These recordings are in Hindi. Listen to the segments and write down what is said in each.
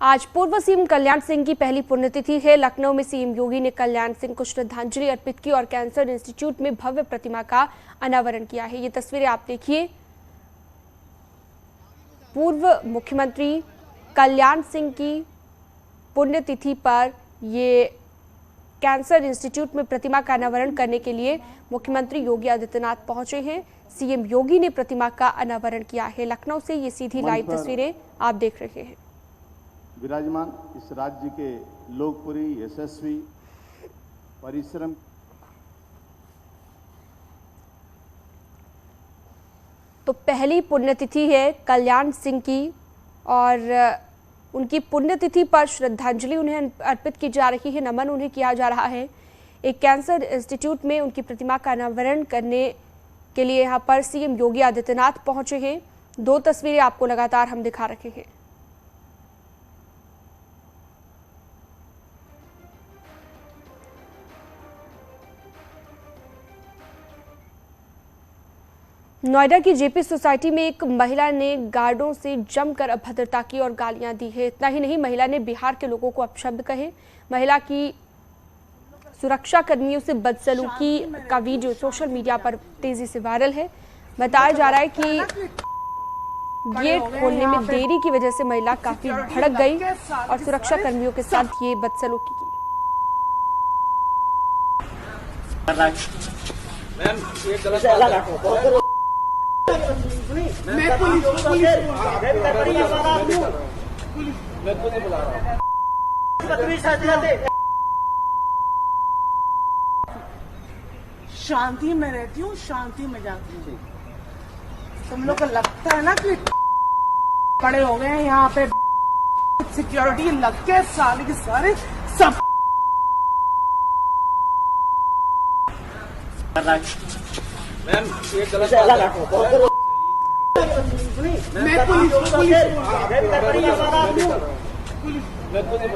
आज पूर्व सीएम कल्याण सिंह की पहली पुण्यतिथि है। लखनऊ में सीएम योगी ने कल्याण सिंह को श्रद्धांजलि अर्पित की और कैंसर इंस्टीट्यूट में भव्य प्रतिमा का अनावरण किया है। ये तस्वीरें आप देखिए। पूर्व मुख्यमंत्री कल्याण सिंह की पुण्यतिथि पर ये कैंसर इंस्टीट्यूट में प्रतिमा का अनावरण करने के लिए मुख्यमंत्री योगी आदित्यनाथ पहुंचे हैं। सीएम योगी ने प्रतिमा का अनावरण किया है। लखनऊ से ये सीधी लाइव तस्वीरें आप देख रहे हैं। विराजमान इस राज्य के लोकप्रिय यशस्वी परिश्रम तो पहली पुण्यतिथि है कल्याण सिंह की और उनकी पुण्यतिथि पर श्रद्धांजलि उन्हें अर्पित की जा रही है, नमन उन्हें किया जा रहा है। एक कैंसर इंस्टीट्यूट में उनकी प्रतिमा का अनावरण करने के लिए यहां पर सीएम योगी आदित्यनाथ पहुंचे हैं। दो तस्वीरें आपको लगातार हम दिखा रहे हैं। नोएडा की जेपी सोसाइटी में एक महिला ने गार्डों से जमकर अभद्रता की और गालियां दी है। इतना ही नहीं, महिला ने बिहार के लोगों को अपशब्द कहे। महिला की सुरक्षा कर्मियों से बदसलूकी का वीडियो सोशल मीडिया पर तेजी से वायरल है। बताया जा रहा है कि गेट खोलने में देरी की वजह से महिला काफी भड़क गई और सुरक्षा कर्मियों के साथ ये बदसलूकी की। शांति में रहती हूँ, शांति में जाती हूँ। तुम लोग को लगता है ना कि पड़े हो गए हैं यहाँ पे सिक्योरिटी लग के साले के सारे सब। मैम ये गलत मैं पुलिस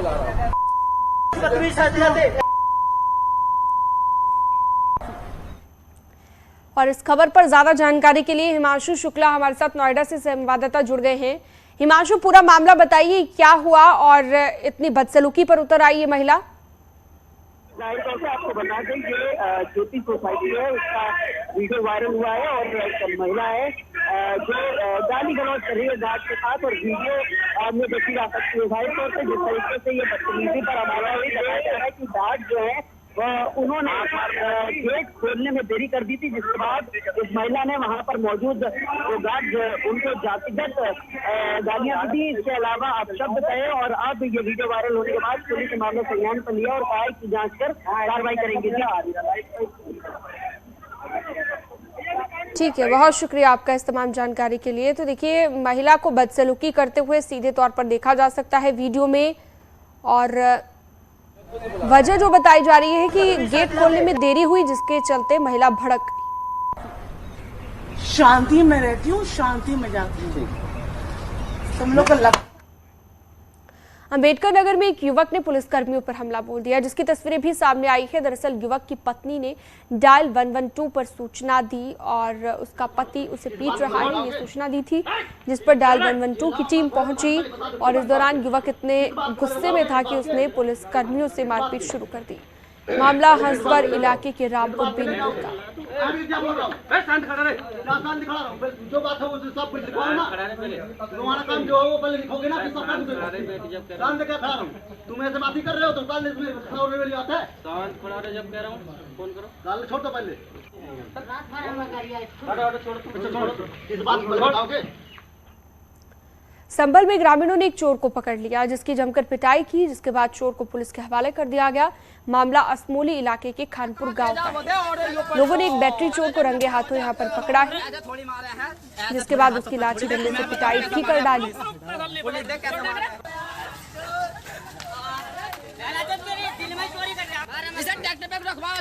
और इस खबर पर ज्यादा जानकारी के लिए हिमांशु शुक्ला हमारे साथ नोएडा से संवाददाता जुड़ गए हैं। हिमांशु, पूरा मामला बताइए, क्या हुआ और इतनी बदसलूकी पर उतर आई ये महिला? जाहिर तौर से आपको बता दें ये जेपी सोसाइटी है, उसका वीडियो वायरल हुआ है और एक महिला है जो गाली गलौज कर रही है गार्ड के साथ और वीडियो में देखी जा सकती है। जाहिर तौर से जिस तरीके से ये बदतमीजी पर हमारा ये लगाया जा रहा है कि गार्ड जो है उन्होंने गेट खोलने में देरी कर दी थी, जिसके बाद इस महिला ने वहां पर मौजूद जो गार्ड उनको जातिगत गालियां दी, इसके अलावा अपशब्द कहे और अब ये वीडियो वायरल होने के बाद पुलिस ने मामला संज्ञान पर लिया और कहा कि जांच कर कार्रवाई करेंगे। ठीक है, बहुत शुक्रिया आपका इस तमाम जानकारी के लिए। तो देखिए, महिला को बदसलूकी करते हुए सीधे तौर पर देखा जा सकता है वीडियो में और वजह जो बताई जा रही है कि गेट खोलने में देरी हुई, जिसके चलते महिला भड़क गई। शांति में रहती हूँ, शांति में जाती हूँ। तुम लोग को अंबेडकर नगर में एक युवक ने पुलिसकर्मियों पर हमला बोल दिया, जिसकी तस्वीरें भी सामने आई है। दरअसल युवक की पत्नी ने डायल 112 पर सूचना दी और उसका पति उसे पीट रहा है, ये सूचना दी थी, जिस पर डायल 112 की टीम पहुंची और इस दौरान युवक इतने गुस्से में था कि उसने पुलिसकर्मियों से मारपीट शुरू कर दी। मामला हंसवर इलाके के रामपुर बिनपुर का। जो बात है वो सब कुछ लिखवाओ ना, तुम्हारा काम जो है वो पहले लिखोगे ना, फिर सब काम से क्या खड़ा रहूं? तुम ऐसे बात ही कर रहे हो तो काल खड़ा होने वाली बात है। खड़ा रहे जब कह रहा हूँ फोन करो, काल छोड़ दो पहले। छोड़ो इस बात को बताओगे। संभल में ग्रामीणों ने एक चोर को पकड़ लिया, जिसकी जमकर पिटाई की, जिसके बाद चोर को पुलिस के हवाले कर दिया गया। मामला असमोली इलाके के खानपुर गांव का है। लोगों ने एक बैटरी चोर को रंगे हाथों यहां पर पकड़ा है, जिसके बाद उसकी लाठी डंडे से पिटाई भी कर डाली।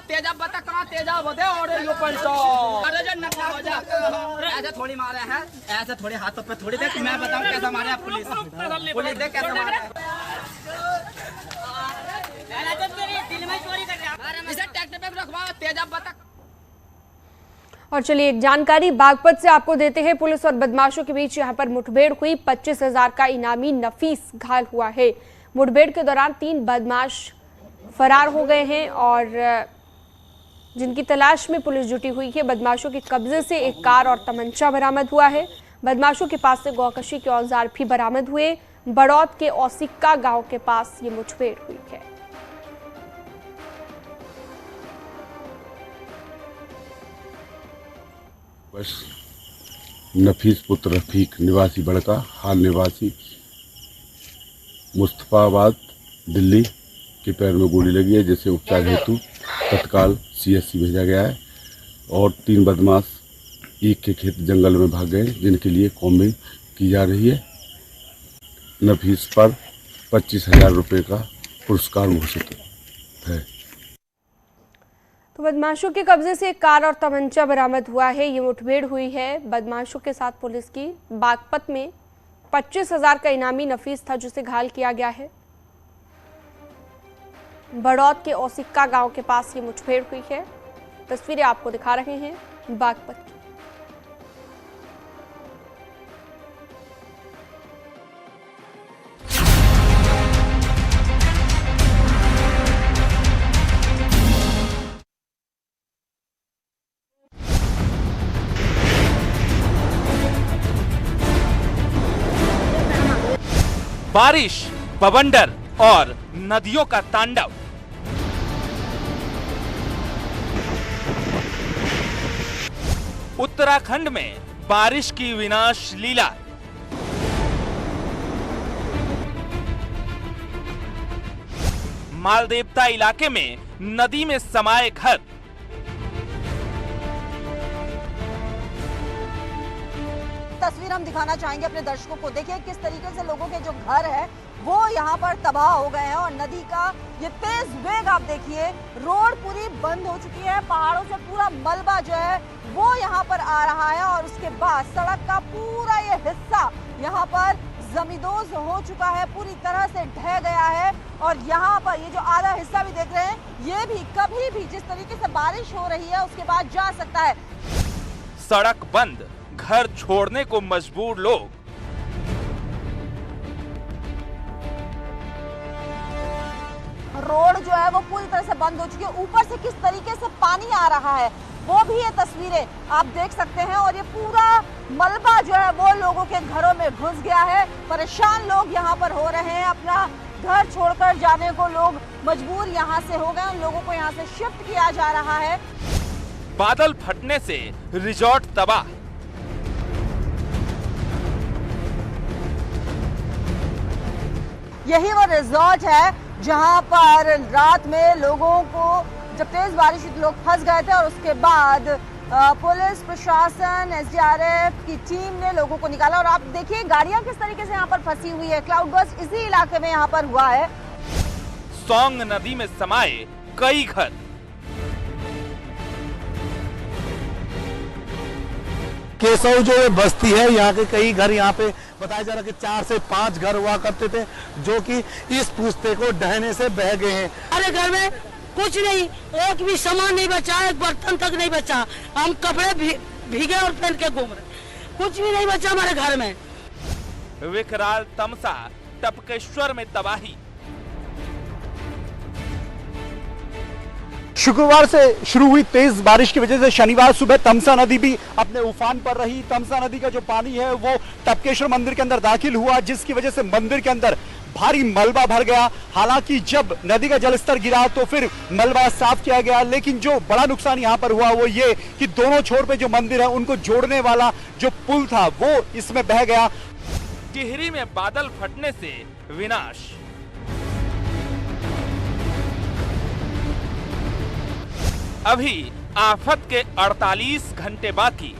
तेजा बता कहाँ तेजा बोले और यो पलटो ऐसे थोड़ी मारे हैं, ऐसे थोड़ी हाथों पे थोड़ी देख मैं बताऊं कैसा मारे पुलिस देख कैसा मारे। दिल में चोरी कर रहा है, इसे ट्रैक्टर पे रखवा तेजा बता। और चलिए एक जानकारी बागपत से आपको देते हैं। पुलिस और बदमाशों के बीच यहां पर मुठभेड़ हुई। 25,000 का इनामी नफीस घायल हुआ है। मुठभेड़ के दौरान 3 बदमाश फरार हो गए हैं और जिनकी तलाश में पुलिस जुटी हुई है। बदमाशों के कब्जे से एक कार और तमंचा बरामद हुआ है। बदमाशों के पास से गौकशी के औजार भी बरामद हुए। बड़ौद के औसिक्का गांव के पास ये मुठभेड़ हुई है। बस नफीस पुत्र रफीक निवासी बड़का, हाल निवासी मुस्तफाबाद दिल्ली के पैर में गोली लगी है, जिसे उपचार हेतु तत्काल CSC भेजा गया है। और 3 बदमाश ईख के खेत जंगल में भाग गए, जिनके लिए कॉम्बिंग की जा रही है। नफीस पर 25,000 रुपये का पुरस्कार घोषित है। तो बदमाशों के कब्जे से एक कार और तमंचा बरामद हुआ है। ये मुठभेड़ हुई है बदमाशों के साथ पुलिस की। बागपत में 25,000 का इनामी नफीस था, जिसे घायल किया गया है। बड़ौद के औसिक्का गांव के पास ये मुठभेड़ हुई है। तस्वीरें आपको दिखा रहे हैं बागपत की। बारिश, बवंडर और नदियों का तांडव। उत्तराखंड में बारिश की विनाश लीला। मालदेवता इलाके में नदी में समाये घर। तस्वीर हम दिखाना चाहेंगे अपने दर्शकों को। देखिए किस तरीके से लोगों के जो घर है वो यहाँ पर तबाह हो गए हैं और नदी का ये तेज वेग आप देखिए। रोड पूरी बंद हो चुकी है, पहाड़ों से पूरा मलबा जो है वो यहाँ पर आ रहा है और उसके बाद सड़क का पूरा ये हिस्सा यहाँ पर जमींदोज हो चुका है, पूरी तरह से ढह गया है। और यहाँ पर ये जो आधा हिस्सा भी देख रहे हैं, ये भी कभी भी जिस तरीके से बारिश हो रही है उसके बाद जा सकता है। सड़क बंद, घर छोड़ने को मजबूर लोग। रोड जो है वो पूरी तरह से बंद हो चुकी है। ऊपर से किस तरीके से पानी आ रहा है वो भी ये तस्वीरें आप देख सकते हैं। और ये पूरा मलबा जो है वो लोगों के घरों में घुस गया है। परेशान लोग यहाँ पर हो रहे हैं, अपना घर छोड़कर जाने को लोग मजबूर यहाँ से हो गए। उन लोगों को यहाँ से शिफ्ट किया जा रहा है। बादल फटने से रिजॉर्ट तबाह। यही वो रिजॉर्ट है जहां पर रात में लोगों को जब तेज बारिश हुई लोग फंस गए थे और उसके बाद पुलिस प्रशासन SDRF की टीम ने लोगों को निकाला। और आप देखिए गाड़ियां किस तरीके से यहाँ पर फंसी हुई है। क्लाउड बर्स्ट इसी इलाके में यहाँ पर हुआ है। सोंग नदी में समाये कई घर। केशव जो बस्ती है, यहाँ के कई घर यहाँ पे बताया जा रहा है कि 4 से 5 घर हुआ करते थे, जो कि इस पुश्ते को ढहने से बह गए हैं। हमारे घर में कुछ नहीं, एक भी सामान नहीं बचा, एक बर्तन तक नहीं बचा। हम कपड़े भीगे और पहन के घूम रहे, कुछ भी नहीं बचा हमारे घर में। विकराल तमसा, टपकेश्वर में तबाही। शुक्रवार से शुरू हुई तेज बारिश की वजह से शनिवार सुबह तमसा नदी भी अपने उफान पर रही। तमसा नदी का जो पानी है वो टपकेश्वर मंदिर के अंदर दाखिल हुआ, जिसकी वजह से मंदिर के अंदर भारी मलबा भर गया। हालांकि जब नदी का जलस्तर गिरा तो फिर मलबा साफ किया गया, लेकिन जो बड़ा नुकसान यहाँ पर हुआ वो ये कि दोनों छोर पे जो मंदिर है उनको जोड़ने वाला जो पुल था वो इसमें बह गया। टिहरी में बादल फटने से विनाश। अभी आफत के 48 घंटे बाकी।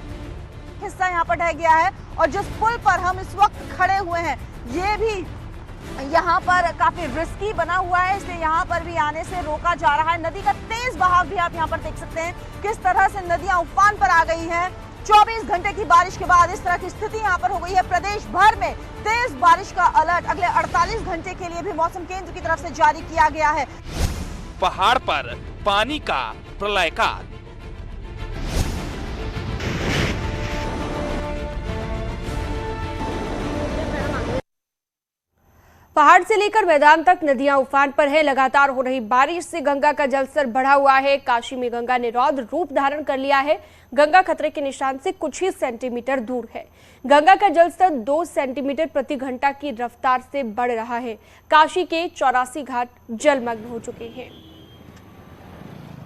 हिस्सा यहाँ पर ढह गया है और जिस पुल पर हम इस वक्त खड़े हुए हैं ये भी यहाँ पर काफी रिस्की बना हुआ है, इसलिए यहाँ पर भी आने से रोका जा रहा है। नदी का तेज बहाव भी आप यहाँ पर देख सकते हैं किस तरह से नदियां उफान पर आ गई हैं। 24 घंटे की बारिश के बाद इस तरह की स्थिति यहाँ पर हो गई है। प्रदेश भर में तेज बारिश का अलर्ट अगले 48 घंटे के लिए भी मौसम केंद्र की तरफ से जारी किया गया है। पहाड़ पर पानी का प्रलयकाल। पहाड़ से लेकर मैदान तक नदियां उफान पर है। लगातार हो रही बारिश से गंगा का जलस्तर बढ़ा हुआ है। काशी में गंगा ने रौद्र रूप धारण कर लिया है। गंगा खतरे के निशान से कुछ ही सेंटीमीटर दूर है। गंगा का जलस्तर 2 सेंटीमीटर प्रति घंटा की रफ्तार से बढ़ रहा है। काशी के 84 घाट जलमग्न हो चुके हैं।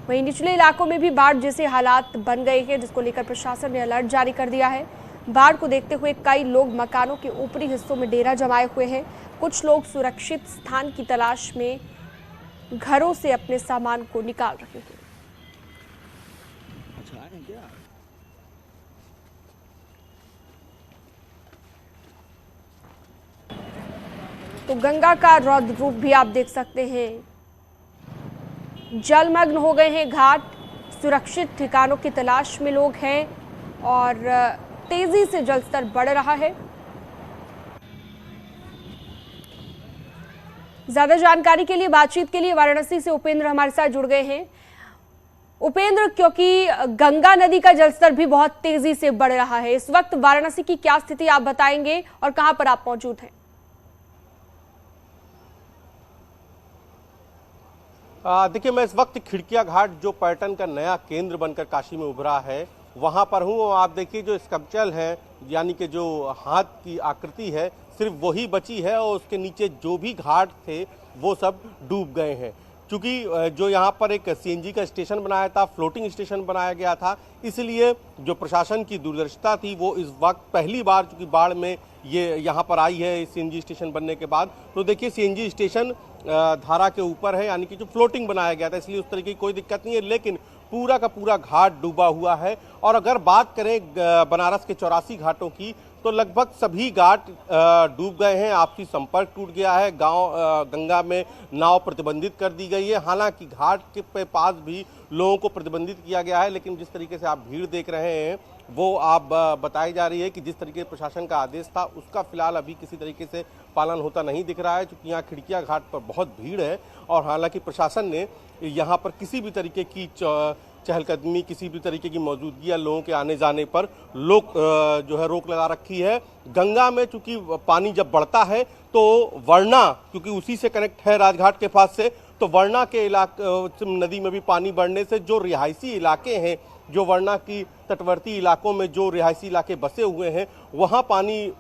वहीं निचले इलाकों में भी बाढ़ जैसे हालात बन गए हैं, जिसको लेकर प्रशासन ने अलर्ट जारी कर दिया है। बाढ़ को देखते हुए कई लोग मकानों के ऊपरी हिस्सों में डेरा जमाए हुए हैं। कुछ लोग सुरक्षित स्थान की तलाश में घरों से अपने सामान को निकाल रहे हैं। तो गंगा का रौद्र रूप भी आप देख सकते हैं। जलमग्न हो गए हैं घाट। सुरक्षित ठिकानों की तलाश में लोग हैं और तेजी से जलस्तर बढ़ रहा है। ज्यादा जानकारी के लिए, बातचीत के लिए वाराणसी से उपेंद्र हमारे साथ जुड़ गए हैं। उपेंद्र, क्योंकि गंगा नदी का जलस्तर भी बहुत तेजी से बढ़ रहा है, इस वक्त वाराणसी की क्या स्थिति आप बताएंगे और कहां पर आप मौजूद हैं? देखिए, मैं इस वक्त खिड़किया घाट जो पर्यटन का नया केंद्र बनकर काशी में उभरा है वहां पर हूं। और आप देखिए, जो स्कल्पचर है यानी कि जो हाथ की आकृति है सिर्फ वही बची है और उसके नीचे जो भी घाट थे वो सब डूब गए हैं। क्योंकि जो यहाँ पर एक सीएनजी का स्टेशन बनाया था, फ्लोटिंग स्टेशन बनाया गया था, इसलिए जो प्रशासन की दूरदर्शिता थी वो इस वक्त पहली बार चूंकि बाढ़ में ये यहाँ पर आई है सीएनजी स्टेशन बनने के बाद। तो देखिए, सीएनजी स्टेशन धारा के ऊपर है, यानी कि जो फ्लोटिंग बनाया गया था, इसलिए उस तरीके की कोई दिक्कत नहीं है। लेकिन पूरा का पूरा घाट डूबा हुआ है। और अगर बात करें बनारस के 84 घाटों की, तो लगभग सभी घाट डूब गए हैं। आपसी संपर्क टूट गया है। गंगा में नाव प्रतिबंधित कर दी गई है। हालांकि घाट के पास भी लोगों को प्रतिबंधित किया गया है, लेकिन जिस तरीके से आप भीड़ देख रहे हैं वो आप बताई जा रही है कि जिस तरीके प्रशासन का आदेश था उसका फिलहाल अभी किसी तरीके से पालन होता नहीं दिख रहा है, क्योंकि यहाँ खिड़किया घाट पर बहुत भीड़ है। और हालांकि प्रशासन ने यहाँ पर किसी भी तरीके की चहलकदमी, किसी भी तरीके की मौजूदगी या लोगों के आने जाने पर जो है रोक लगा रखी है। गंगा में चूंकि पानी जब बढ़ता है तो वरना, क्योंकि उसी से कनेक्ट है राजघाट के पास से, तो वरना के इलाके नदी में भी पानी बढ़ने से जो रिहायशी इलाके हैं, जो वरना की तटवर्ती इलाकों में जो रिहायशी इलाके बसे हुए हैं, वहाँ पानी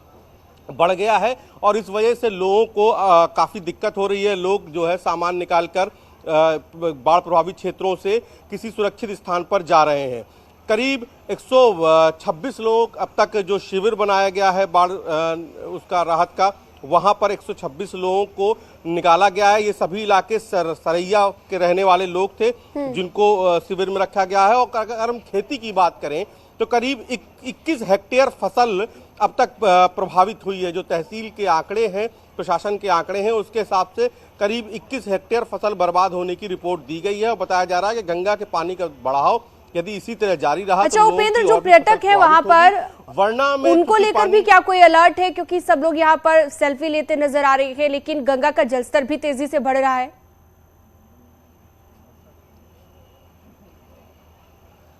बढ़ गया है। और इस वजह से लोगों को काफ़ी दिक्कत हो रही है। लोग जो है सामान निकालकर बाढ़ प्रभावित क्षेत्रों से किसी सुरक्षित स्थान पर जा रहे हैं। करीब 126 लोग अब तक जो शिविर बनाया गया है बाढ़ उसका राहत का, वहां पर 126 लोगों को निकाला गया है। ये सभी इलाके सरैया के रहने वाले लोग थे जिनको शिविर में रखा गया है। और अगर हम खेती की बात करें तो करीब 21 हेक्टेयर फसल अब तक प्रभावित हुई है। जो तहसील के आंकड़े हैं, प्रशासन के आंकड़े हैं, उसके हिसाब से करीब 21 हेक्टेयर फसल बर्बाद होने की रिपोर्ट दी गई है। और बताया जा रहा है कि गंगा के पानी का बढ़ाव यदि इसी तरह जारी रहा अच्छा तो उपेंद्र, जो पर्यटक है वहां पर, वरना में उनको लेकर भी क्या कोई अलर्ट है? क्योंकि सब लोग यहाँ पर सेल्फी लेते नजर आ रहे हैं, लेकिन गंगा का जलस्तर भी तेजी से बढ़ रहा है।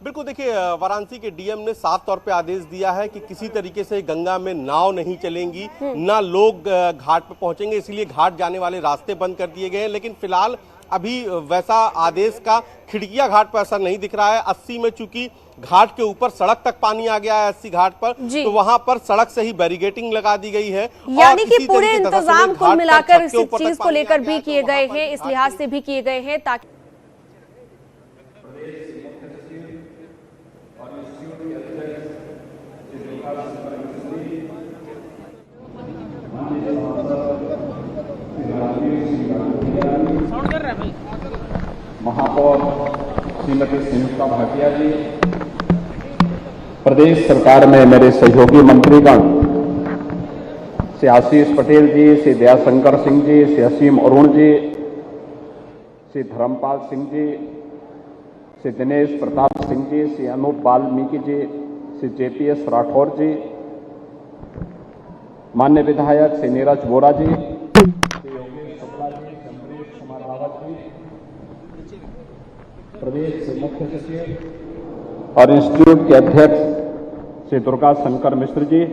बिल्कुल, देखिए, वाराणसी के डीएम ने साफ तौर पे आदेश दिया है कि किसी तरीके से गंगा में नाव नहीं चलेंगी, ना लोग घाट पे पहुंचेंगे, इसलिए घाट जाने वाले रास्ते बंद कर दिए गए हैं। लेकिन फिलहाल अभी वैसा आदेश का खिड़किया घाट पर असर नहीं दिख रहा है। 80 में चूंकि घाट के ऊपर सड़क तक पानी आ गया है 80 घाट पर, तो वहां पर सड़क से ही बैरिगेटिंग लगा दी गई है। यानी कि पूरे इंतजाम को मिलाकर इस चीज को लेकर भी किए गए हैं, इस लिहाज से भी किए गए हैं ताकि महापौर श्रीमती संयुक्ता भाटिया जी, प्रदेश सरकार में मेरे सहयोगी मंत्रीगण श्री आशीष पटेल जी, श्री दयाशंकर सिंह जी, श्री असीम अरुण जी, श्री धर्मपाल सिंह जी, श्री दिनेश प्रताप सिंह जी, श्री अनूप वाल्मीकि जी, श्री जेपीएस राठौर जी, मान्य विधायक श्री नीरज वोरा जी, श्री योगेश शुक्ला जी, अमरीश कुमार रावत जी, प्रदेश से मुख्य सचिव और इंस्टीट्यूट के अध्यक्ष श्री दुर्गा शंकर मिश्र जी,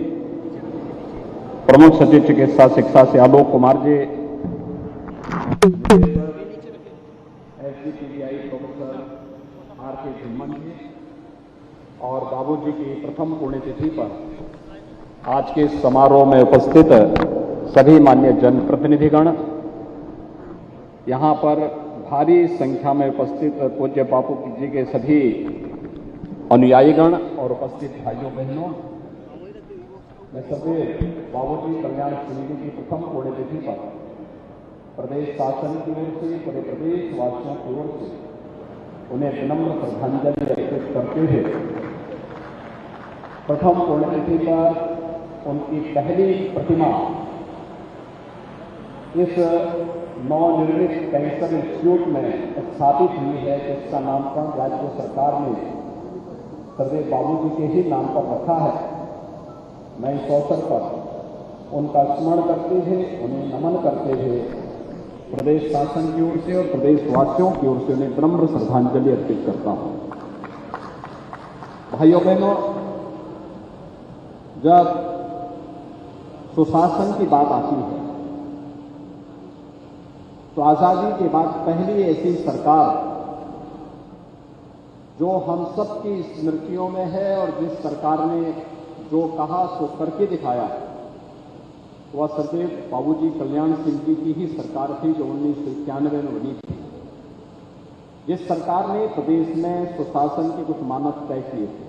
प्रमुख सचिव चिकित्सा शिक्षा से Alok Kumar ji, SGPDI professor R.K. Dhumman जी और बाबूजी की प्रथम पुण्यतिथि पर आज के समारोह में उपस्थित सभी मान्य जनप्रतिनिधिगण, यहाँ पर भारी संख्या में उपस्थित पूज्य बापू जी के सभी अनुयायीगण और उपस्थित भाइयों बहनों, मैं सभी बाबूजी कल्याण सिंह जी की प्रथम पुण्यतिथि पर प्रदेश शासन की ओर से, पूरे प्रदेश वासियों की ओर से उन्हें विनम्र श्रद्धांजलि अर्पित करते हुए प्रथम पुण्यतिथि पर उनकी पहली प्रतिमा इस नवनिर्मित कैंसर इंस्टीट्यूट में स्थापित हुई है, जिसका नामकरण राज्य सरकार ने सरदेव बाबूजी के ही नाम पर रखा है। मैं इस अवसर पर उनका स्मरण करते हुए, उन्हें नमन करते हुए प्रदेश शासन की ओर से और प्रदेशवासियों की ओर से उन्हें विनम्र श्रद्धांजलि अर्पित करता हूं। भाइयों बहनों, जब सुशासन की बात आती है तो आजादी के बाद पहली ऐसी सरकार जो हम सब की स्मृतियों में है और जिस सरकार ने जो कहा सो करके दिखाया, वह सरदेव बाबूजी कल्याण सिंह जी की ही सरकार थी जो 1991 में बनी थी। जिस सरकार ने प्रदेश में सुशासन के कुछ मानक तय किए थे,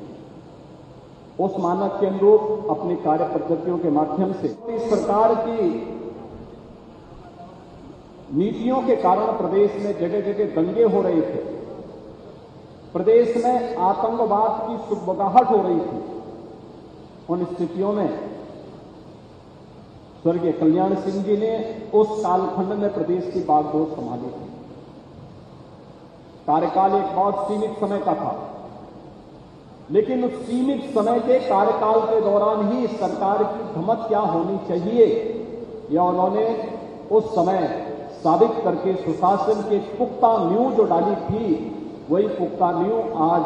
उस मानक के अनुरूप अपनी कार्य पद्धतियों के माध्यम से इस सरकार की नीतियों के कारण प्रदेश में जगह जगह दंगे हो रहे थे, प्रदेश में आतंकवाद की सुगबगाहट हो रही थी। उन स्थितियों में स्वर्गीय कल्याण सिंह जी ने उस कालखंड में प्रदेश की बागडोर संभाली थी। कार्यकाल एक बहुत सीमित समय का था, लेकिन उस सीमित समय के कार्यकाल के दौरान ही सरकार की धमक क्या होनी चाहिए, यह उन्होंने उस समय साबित करके सुशासन के पुख्ता नींव जो डाली थी, वही पुख्ता नींव आज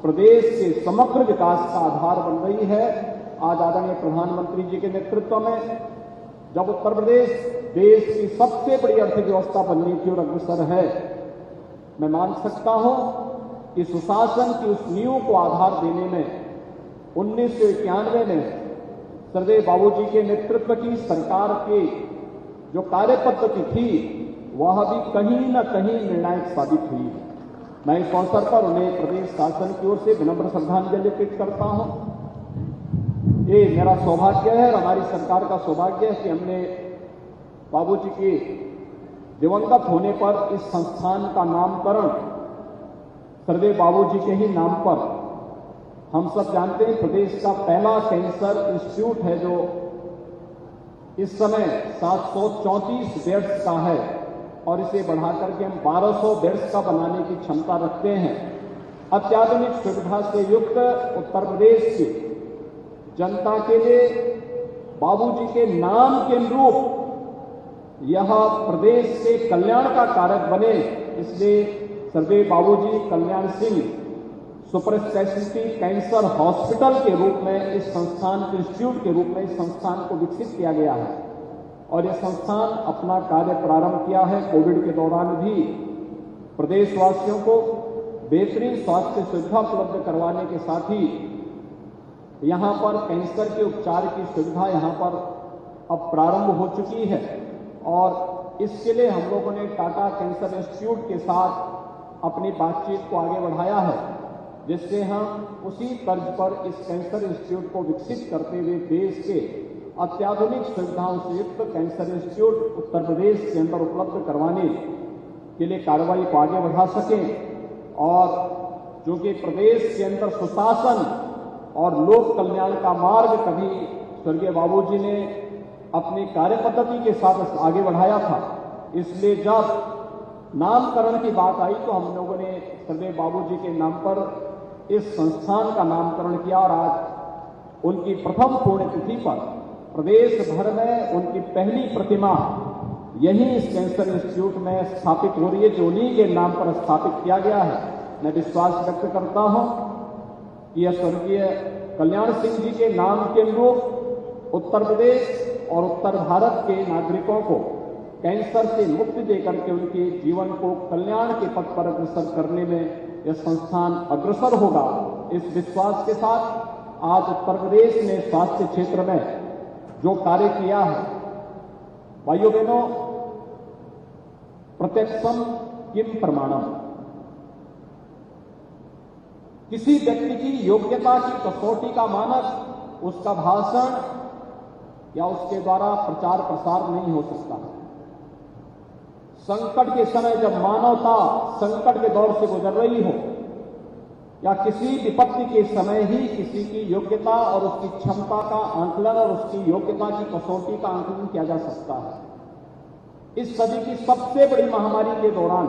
प्रदेश के समग्र विकास का आधार बन रही है। आज आदरणीय प्रधानमंत्री जी के नेतृत्व में जब उत्तर प्रदेश देश की सबसे बड़ी अर्थव्यवस्था बनने की ओर अग्रसर है, मैं मान सकता हूं कि सुशासन की उस नींव को आधार देने में 1991 में सरदेव बाबूजी के नेतृत्व की सरकार की जो कार्य पद्धति थी, वह भी कहीं न कहीं निर्णायक साबित हुई है। मैं इस अवसर पर उन्हें प्रदेश शासन की ओर से विनम्र श्रद्धांजलि अर्पित करता हूं। ये मेरा सौभाग्य है और हमारी सरकार का सौभाग्य है कि हमने बाबूजी के दिवंगत होने पर इस संस्थान का नामकरण सरदेव बाबूजी के ही नाम पर, हम सब जानते हैं प्रदेश का पहला कैंसर इंस्टीट्यूट है जो इस समय 734 बेड्स का है और इसे बढ़ाकर के हम 1200 बेड्स का बनाने की क्षमता रखते हैं। अत्याधुनिक सुविधा से युक्त उत्तर प्रदेश की जनता के लिए बाबूजी के नाम के अनुरूप यह प्रदेश के कल्याण का कारक बने, इसलिए सरदेव Babuji Kalyan Singh super speciality cancer hospital के रूप में इस संस्थान के इंस्टीट्यूट के रूप में इस संस्थान को विकसित किया गया है और यह संस्थान अपना कार्य प्रारंभ किया है। कोविड के दौरान भी प्रदेशवासियों को बेहतरीन स्वास्थ्य सुविधा उपलब्ध करवाने के साथ ही यहां पर कैंसर के उपचार की सुविधा यहां पर अब प्रारंभ हो चुकी है और इसके लिए हम लोगों ने टाटा कैंसर इंस्टीट्यूट के साथ अपनी बातचीत को आगे बढ़ाया है, जिससे हम उसी तर्ज पर इस कैंसर इंस्टीट्यूट को विकसित करते हुए देश के अत्याधुनिक सुविधाओं से युक्त कैंसर इंस्टीट्यूट उत्तर प्रदेश के अंदर उपलब्ध करवाने के लिए कार्रवाई को आगे बढ़ा सकें और जो कि प्रदेश के अंदर सुशासन और लोक कल्याण का मार्ग कभी स्वर्गीय बाबूजी ने अपनी कार्य पद्धति के साथ आगे बढ़ाया था। इसलिए जब नामकरण की बात आई तो हम लोगों ने सरदेव बाबूजी के नाम पर इस संस्थान का नामकरण किया और आज उनकी प्रथम पुण्यतिथि पर प्रदेश भर में उनकी पहली प्रतिमा यही इस कैंसर इंस्टीट्यूट में स्थापित हो रही है, जो उन्हीं के नाम पर स्थापित किया गया है। मैं विश्वास व्यक्त करता हूं कि यह स्वर्गीय कल्याण सिंह जी के नाम के अनुरूप उत्तर प्रदेश और उत्तर भारत के नागरिकों को कैंसर से मुक्ति देकर के उनके जीवन को कल्याण के पथ पर अग्रसर करने में यह संस्थान अग्रसर होगा। इस विश्वास के साथ आज उत्तर प्रदेश ने स्वास्थ्य क्षेत्र में जो कार्य किया है, भाइयों बहनों, प्रत्यक्षम किम प्रमाणम, किसी व्यक्ति की योग्यता की कसौटी का मानक उसका भाषण या उसके द्वारा प्रचार प्रसार नहीं हो सकता। संकट के समय जब मानवता संकट के दौर से गुजर रही हो या किसी विपत्ति के समय ही किसी की योग्यता और उसकी क्षमता का आंकलन और उसकी योग्यता की कसौटी का आंकलन किया जा सकता है। इस सदी की सबसे बड़ी महामारी के दौरान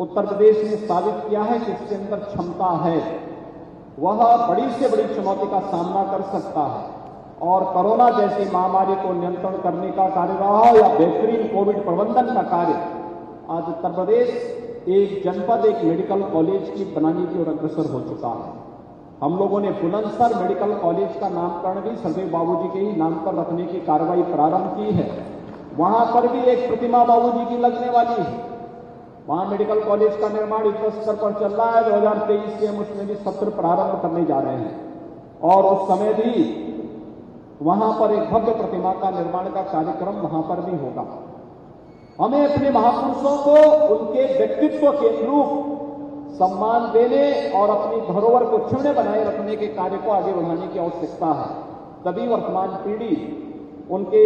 उत्तर प्रदेश ने साबित किया है कि इसके अंदर क्षमता है, वह बड़ी से बड़ी चुनौती का सामना कर सकता है और कोरोना जैसी महामारी को नियंत्रण करने का कार्य रहा या बेहतरीन कोविड प्रबंधन का कार्य, आज उत्तर प्रदेश एक जनपद एक मेडिकल कॉलेज की बनाने की ओर अग्रसर हो चुका है। हम लोगों ने बुलंदशहर मेडिकल कॉलेज का नामकरण भी सरदेव बाबूजी के ही नाम पर रखने की कार्रवाई प्रारंभ की है। वहां पर भी एक प्रतिमा बाबूजी की लगने वाली है। वहां मेडिकल कॉलेज का निर्माण युद्ध स्तर पर चल रहा है। 2023 से हम उसमें भी सत्र प्रारंभ करने जा रहे हैं और उस समय भी वहां पर एक भव्य प्रतिमा का निर्माण का कार्यक्रम वहां पर भी होगा। हमें अपने महापुरुषों को उनके व्यक्तित्व के अनुरूप सम्मान देने और अपनी धरोहर को क्षुण्ण बनाए रखने के कार्य को आगे बढ़ाने की आवश्यकता है। तभी वर्तमान पीढ़ी उनके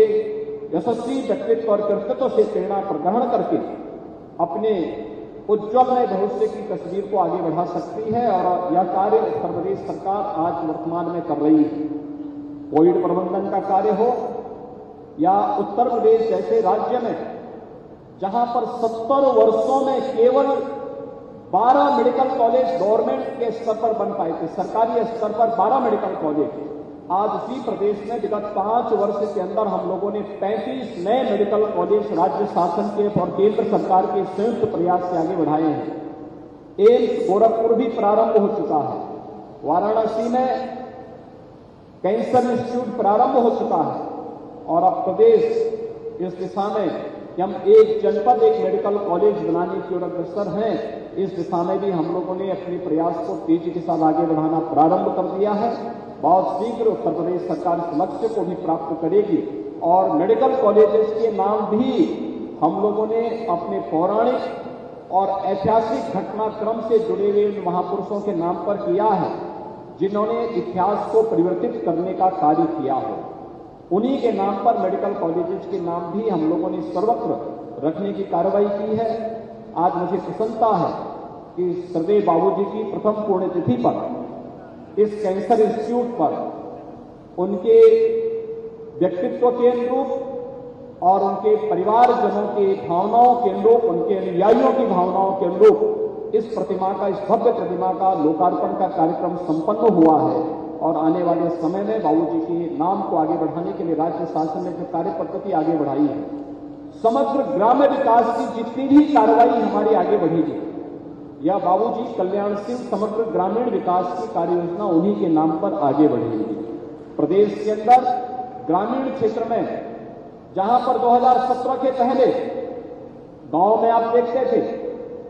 यशस्वी व्यक्तित्व और कृतित्व से प्रेरणा ग्रहण करके अपने उज्ज्वल नए भविष्य की तस्वीर को आगे बढ़ा सकती है और यह कार्य उत्तर प्रदेश सरकार आज वर्तमान में कर रही है। कोविड प्रबंधन का कार्य हो या उत्तर प्रदेश जैसे राज्य में जहां पर 70 वर्षों में केवल 12 मेडिकल कॉलेज गवर्नमेंट के स्तर पर बन पाए थे, सरकारी स्तर पर 12 मेडिकल कॉलेज, आज उसी प्रदेश में विगत 5 वर्ष के अंदर हम लोगों ने 35 नए मेडिकल कॉलेज राज्य शासन के और केंद्र सरकार के संयुक्त प्रयास से आगे बढ़ाए हैं। एम्स गोरखपुर भी प्रारंभ हो चुका है। वाराणसी में कैंसर इंस्टीट्यूट प्रारंभ हो चुका है और अब प्रदेश इस दिशा में कि हम एक जनपद एक मेडिकल कॉलेज बनाने की ओर अग्रसर हैं, इस दिशा में भी हम लोगों ने अपने प्रयास को तेजी के साथ आगे बढ़ाना प्रारंभ कर दिया है। बहुत शीघ्र उत्तर प्रदेश सरकार इस लक्ष्य को भी प्राप्त करेगी और मेडिकल कॉलेजेस के नाम भी हम लोगों ने अपने पौराणिक और ऐतिहासिक घटनाक्रम से जुड़े हुए महापुरुषों के नाम पर किया है, जिन्होंने इतिहास को परिवर्तित करने का कार्य किया हो। उन्हीं के नाम पर मेडिकल कॉलेजेस के नाम भी हम लोगों ने सर्वत्र रखने की कार्रवाई की है। आज मुझे प्रसन्नता है कि सरदेव बाबूजी की प्रथम पुण्यतिथि पर इस कैंसर इंस्टीट्यूट पर उनके व्यक्तित्व के अनुरूप और उनके परिवारजनों की भावनाओं के अनुरूप, उनके अनुयायियों की भावनाओं के अनुरूप इस प्रतिमा का, इस भव्य प्रतिमा का लोकार्पण का कार्यक्रम संपन्न हुआ है और आने वाले समय में बाबूजी के नाम को आगे बढ़ाने के लिए राज्य शासन ने जो कार्य पद्धति आगे बढ़ाई है, समग्र ग्राम्य विकास की जितनी भी कार्रवाई हमारी आगे बढ़ेगी, यह बाबूजी कल्याणशील समग्र ग्रामीण विकास की कार्य योजना उन्हीं के नाम पर आगे बढ़ेगी। प्रदेश के अंदर ग्रामीण क्षेत्र में जहां पर 2017 के पहले गांव में आप देखते थे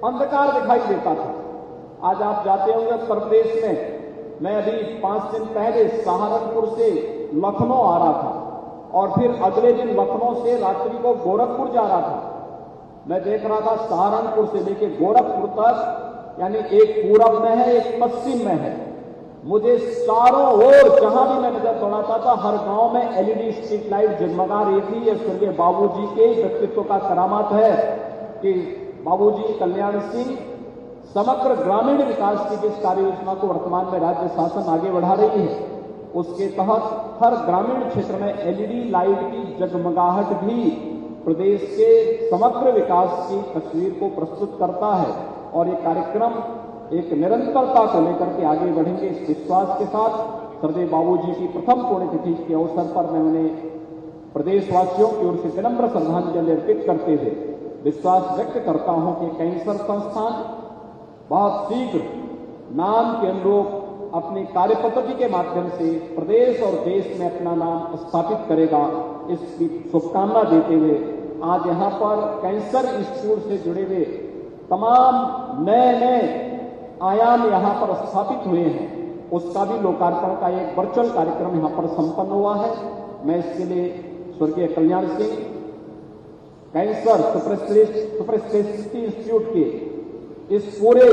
अंधकार दिखाई देता था, आज आप जाते होंगे उत्तर प्रदेश में। मैं अभी 5 दिन पहले सहारनपुर से लखनऊ आ रहा था और फिर अगले दिन लखनऊ से रात्रि को गोरखपुर जा रहा था। मैं देख रहा था सहारनपुर से लेकर गोरखपुर तक, यानी एक पूरब में है एक पश्चिम में है। मुझे चारों ओर जहां भी मैं नजर दौड़ाता था हर गांव में एलईडी स्ट्रीट लाइट जगमगा रही थी। ये स्वर्गीय बाबूजी के व्यक्तित्व का करामात है कि बाबूजी कल्याण सिंह समग्र ग्रामीण विकास की जिस कार्य योजना को वर्तमान में राज्य शासन आगे बढ़ा रही है, उसके तहत हर ग्रामीण क्षेत्र में एलईडी लाइट की जगमगाहट भी प्रदेश के समग्र विकास की तस्वीर को प्रस्तुत करता है और ये कार्यक्रम एक निरंतरता को लेकर के आगे बढ़ेंगे। इस विश्वास के साथ सरदेव बाबूजी की प्रथम पुण्यतिथि के अवसर पर मैं उन्हें प्रदेशवासियों की ओर से विनम्र श्रद्धांजलि अर्पित करते हुए विश्वास व्यक्त करता हूं कि कैंसर संस्थान बहुत शीघ्र नाम के अनुरूप अपनी कार्य पद्धति के माध्यम से प्रदेश और देश में अपना नाम स्थापित करेगा। इसकी शुभकामना देते हुए आज यहाँ पर कैंसर इंस्टीट्यूट से जुड़े हुए तमाम नए आयाम यहाँ पर स्थापित हुए हैं, उसका भी लोकार्पण का एक वर्चुअल कार्यक्रम यहाँ पर संपन्न हुआ है। मैं इसके लिए स्वर्गीय Kalyan Singh cancer super speciality institute के इस पूरे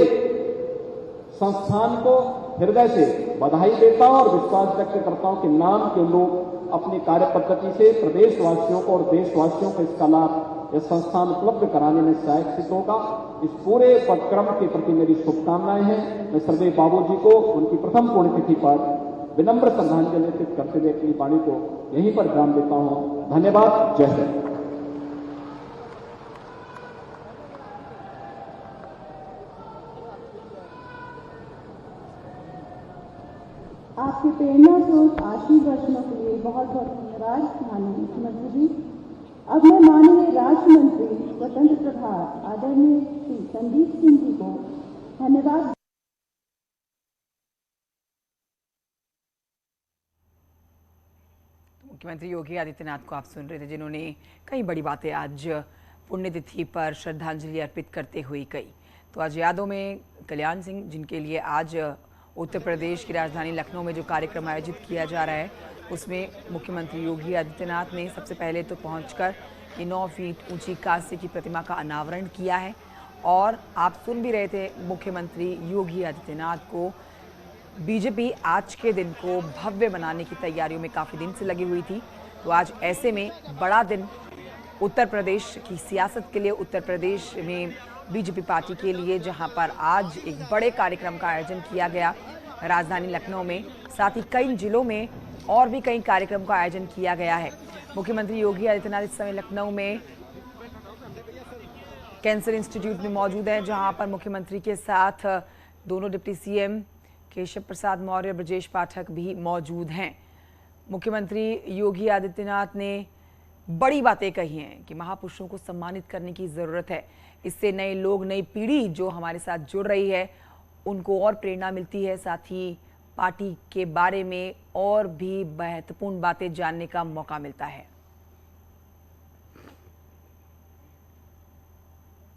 संस्थान को हृदय से बधाई देता हूं और विश्वास व्यक्त करता हूं कि नाम के लोग अपनी कार्य पद्धति से प्रदेशवासियों को और देशवासियों को इसका लाभ यह संस्थान उपलब्ध कराने में सहायक सिद्ध होगा। इस पूरे उपक्रम के प्रति मेरी शुभकामनाएं हैं। मैं सर्वदेव बाबू जी को उनकी प्रथम पुण्यतिथि पर विनम्र श्रद्धांजलि अर्पित करते हुए अपनी वाणी को यहीं पर विराम देता हूं। धन्यवाद। जय हिंद। आपके प्रेरणा स्रोत आशीर्वचनों के लिए बहुत बहुत धन्यवाद माननीय मुख्यमंत्री जी। अब मैं माननीय राज्य मंत्री स्वतंत्र प्रभार आदरणीय श्री संदीप सिंह जी को धन्यवाद। मुख्यमंत्री योगी आदित्यनाथ को आप सुन रहे थे, जिन्होंने कई बड़ी बातें आज पुण्यतिथि पर श्रद्धांजलि अर्पित करते हुए कही। तो आज यादों में कल्याण सिंह, जिनके लिए आज उत्तर प्रदेश की राजधानी लखनऊ में जो कार्यक्रम आयोजित किया जा रहा है, उसमें मुख्यमंत्री योगी आदित्यनाथ ने सबसे पहले तो पहुंचकर 9 फीट ऊंची कांस्य की प्रतिमा का अनावरण किया है। और आप सुन भी रहे थे मुख्यमंत्री योगी आदित्यनाथ को, बीजेपी आज के दिन को भव्य बनाने की तैयारियों में काफ़ी दिन से लगी हुई थी। तो आज ऐसे में बड़ा दिन उत्तर प्रदेश की सियासत के लिए, उत्तर प्रदेश में बीजेपी पार्टी के लिए, जहां पर आज एक बड़े कार्यक्रम का आयोजन किया गया राजधानी लखनऊ में, साथ ही कई जिलों में और भी कई कार्यक्रम का आयोजन किया गया है। मुख्यमंत्री योगी आदित्यनाथ इस समय लखनऊ में कैंसर इंस्टीट्यूट में मौजूद है, जहां पर मुख्यमंत्री के साथ दोनों डिप्टी सीएम केशव प्रसाद मौर्य, ब्रजेश पाठक भी मौजूद हैं। मुख्यमंत्री योगी आदित्यनाथ ने बड़ी बातें कही हैं कि महापुरुषों को सम्मानित करने की ज़रूरत है। इससे नए लोग, नई पीढ़ी जो हमारे साथ जुड़ रही है, उनको और प्रेरणा मिलती है। साथ ही पार्टी के बारे में और भी महत्वपूर्ण बातें जानने का मौका मिलता है।